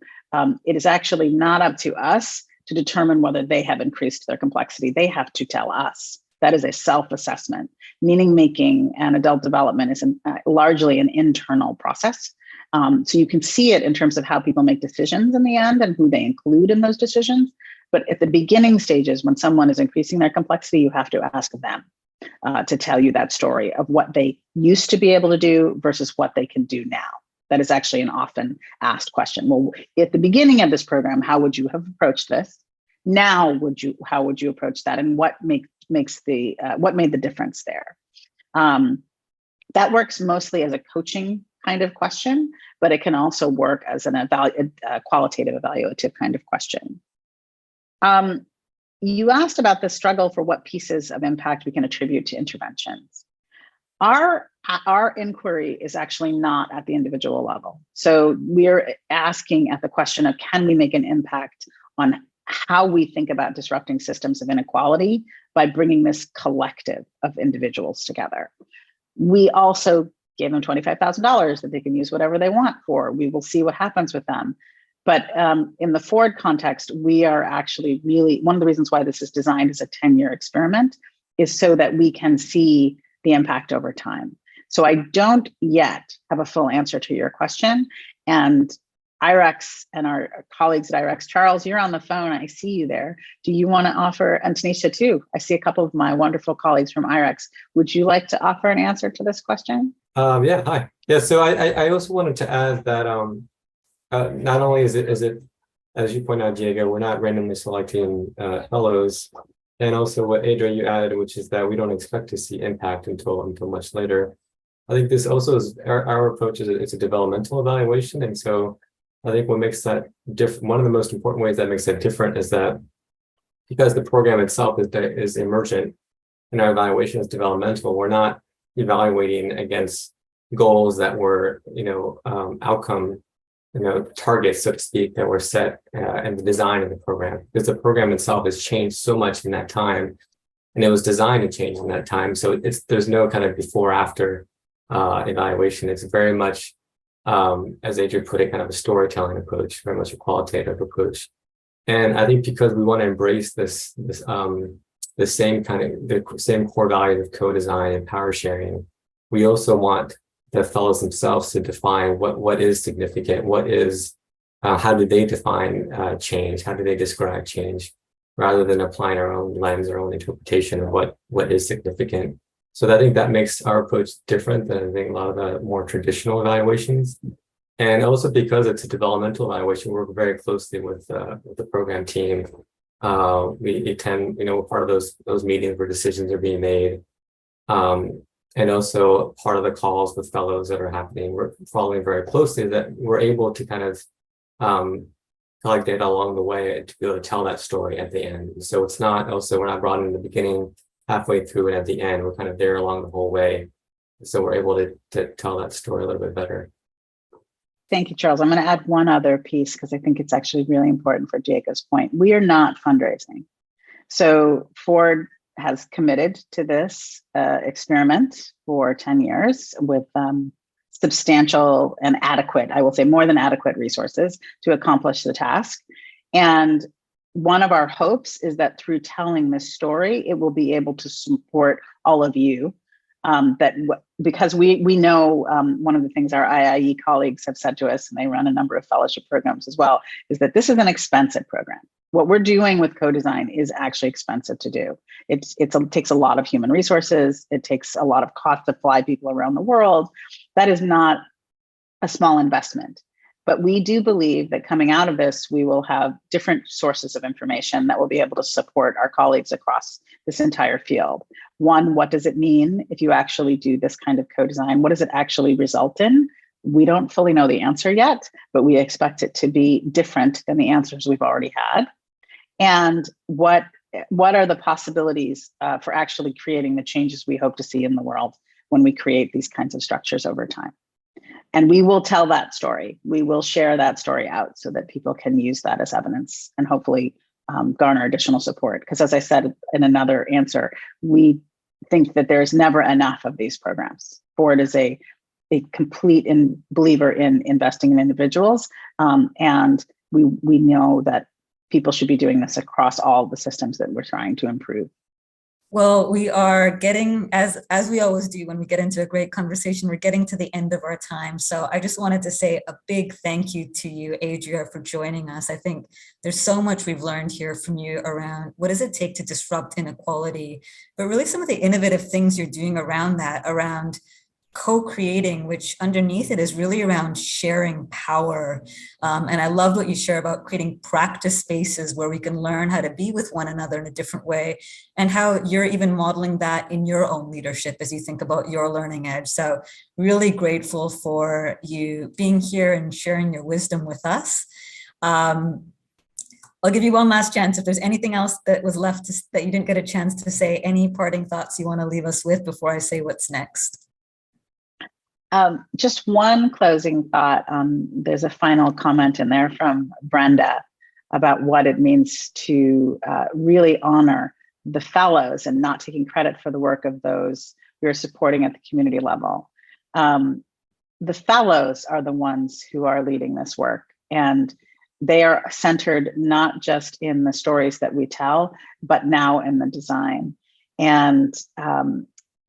Speaker 2: it is actually not up to us to determine whether they have increased their complexity. They have to tell us. That is a self-assessment. Meaning making and adult development is largely an internal process. So you can see it in terms of how people make decisions in the end and who they include in those decisions. But at the beginning stages, when someone is increasing their complexity, you have to ask them to tell you that story of what they used to be able to do versus what they can do now. That is actually an often asked question. Well, at the beginning of this program, how would you have approached this? Now, how would you approach that? And what made the difference there? That works mostly as a coaching kind of question, but it can also work as a qualitative evaluative kind of question. You asked about the struggle for what pieces of impact we can attribute to interventions. Our inquiry is actually not at the individual level. So we're asking at the question of, can we make an impact on how we think about disrupting systems of inequality by bringing this collective of individuals together? We also gave them $25,000 that they can use whatever they want for. We will see what happens with them. But in the Ford context, we are actually really, one of the reasons why this is designed as a 10-year experiment is so that we can see the impact over time. So I don't yet have a full answer to your question. And IREX and our colleagues at IREX. Charles, you're on the phone. I see you there. Do you want to offer, and Tanisha too, I see a couple of my wonderful colleagues from IREX. Would you like to offer an answer to this question?
Speaker 5: Yeah, hi. Yeah, so I also wanted to add that not only is it, as you point out, Diego, we're not randomly selecting fellows, and also what Adria you added, which is that we don't expect to see impact until much later. I think this also is our approach is it's a developmental evaluation, and so I think what makes that different, one of the most important ways that makes that different is that because the program itself is emergent and our evaluation is developmental, we're not evaluating against goals that were, outcome, targets, so to speak, that were set in the design of the program. Because the program itself has changed so much in that time, and it was designed to change in that time. So there's no kind of before after evaluation. It's very much, as Adria put it, kind of a storytelling approach, very much a qualitative approach. And I think because we want to embrace the same core values of co-design and power sharing, we also want the fellows themselves to define what is significant, what is, how do they define change, how do they describe change, rather than applying our own lens, our own interpretation of what is significant. So I think that makes our approach different than I think a lot of the more traditional evaluations. And also because it's a developmental evaluation, we work very closely with the program team. We attend, part of those meetings where decisions are being made. And also part of the calls with fellows that are happening, we're following very closely that we're able to kind of collect data along the way to be able to tell that story at the end. So it's not also, we're not brought in the beginning, halfway through, and at the end, we're kind of there along the whole way. So we're able to tell that story a little bit better.
Speaker 2: Thank you, Charles. I'm going to add one other piece because I think it's actually really important for Diego's point. We are not fundraising. So Ford has committed to this experiment for 10 years with substantial and adequate, I will say more than adequate resources to accomplish the task. And one of our hopes is that through telling this story, it will be able to support all of you. Because we know one of the things our IIE colleagues have said to us, and they run a number of fellowship programs as well, is that this is an expensive program. What we're doing with co-design is actually expensive to do. It takes a lot of human resources. It takes a lot of cost to fly people around the world. That is not a small investment. But we do believe that coming out of this, we will have different sources of information that will be able to support our colleagues across this entire field. One, what does it mean if you actually do this kind of co-design? What does it actually result in? We don't fully know the answer yet, but we expect it to be different than the answers we've already had. And what are the possibilities for actually creating the changes we hope to see in the world when we create these kinds of structures over time? And we will tell that story. We will share that story out so that people can use that as evidence and hopefully garner additional support. Because as I said in another answer, we think that there's never enough of these programs. Ford is a complete believer in investing in individuals. And we know that people should be doing this across all the systems that we're trying to improve.
Speaker 1: Well, we are getting, as we always do when we get into a great conversation, we're getting to the end of our time. So I just wanted to say a big thank you to you, Adria, for joining us. I think there's so much we've learned here from you around what does it take to disrupt inequality, but really some of the innovative things you're doing around that, around co-creating, which underneath it is really around sharing power. And I loved what you share about creating practice spaces where we can learn how to be with one another in a different way, and how you're even modeling that in your own leadership as you think about your learning edge. So really grateful for you being here and sharing your wisdom with us. I'll give you one last chance. If there's anything else that was left that you didn't get a chance to say, any parting thoughts you want to leave us with before I say what's next?
Speaker 2: Just one closing thought. There's a final comment in there from Brenda about what it means to really honor the fellows and not taking credit for the work of those you're supporting at the community level. The fellows are the ones who are leading this work, and they are centered not just in the stories that we tell, but now in the design. And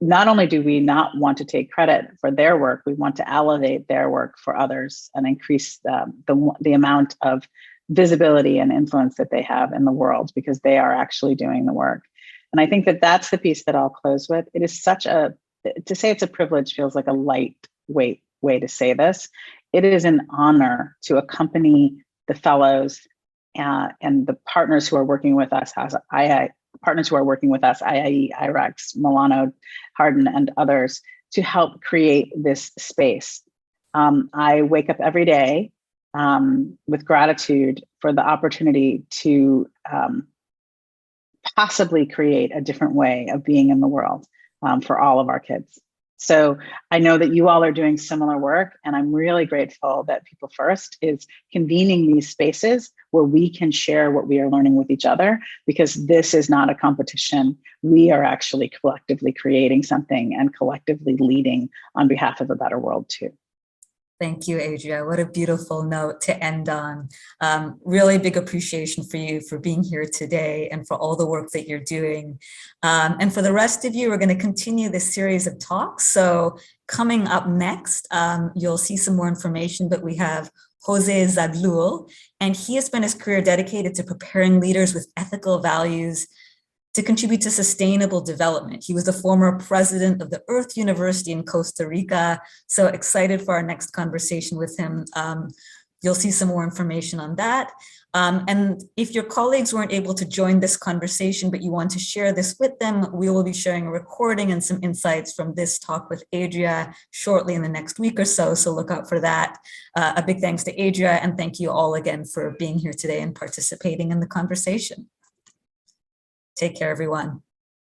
Speaker 2: not only do we not want to take credit for their work, we want to elevate their work for others and increase the amount of visibility and influence that they have in the world, because they are actually doing the work. And I think that that's the piece that I'll close with. It is to say it's a privilege feels like a lightweight way to say this. It is an honor to accompany the fellows and the partners who are working with us IIE, IREX, Milano, Hardin, and others, to help create this space. I wake up every day with gratitude for the opportunity to possibly create a different way of being in the world for all of our kids. So I know that you all are doing similar work, and I'm really grateful that People First is convening these spaces where we can share what we are learning with each other, because this is not a competition. We are actually collectively creating something and collectively leading on behalf of a better world too.
Speaker 1: Thank you, Adria. What a beautiful note to end on. Really big appreciation for you for being here today and for all the work that you're doing. And for the rest of you, we're going to continue this series of talks. So coming up next, you'll see some more information, but we have Jose Zaglul, and he has spent his career dedicated to preparing leaders with ethical values to contribute to sustainable development. He was the former president of the Earth University in Costa Rica. So excited for our next conversation with him. You'll see some more information on that. And if your colleagues weren't able to join this conversation, but you want to share this with them, we will be sharing a recording and some insights from this talk with Adria shortly in the next week or so. So look out for that. A big thanks to Adria, and thank you all again for being here today and participating in the conversation. Take care, everyone.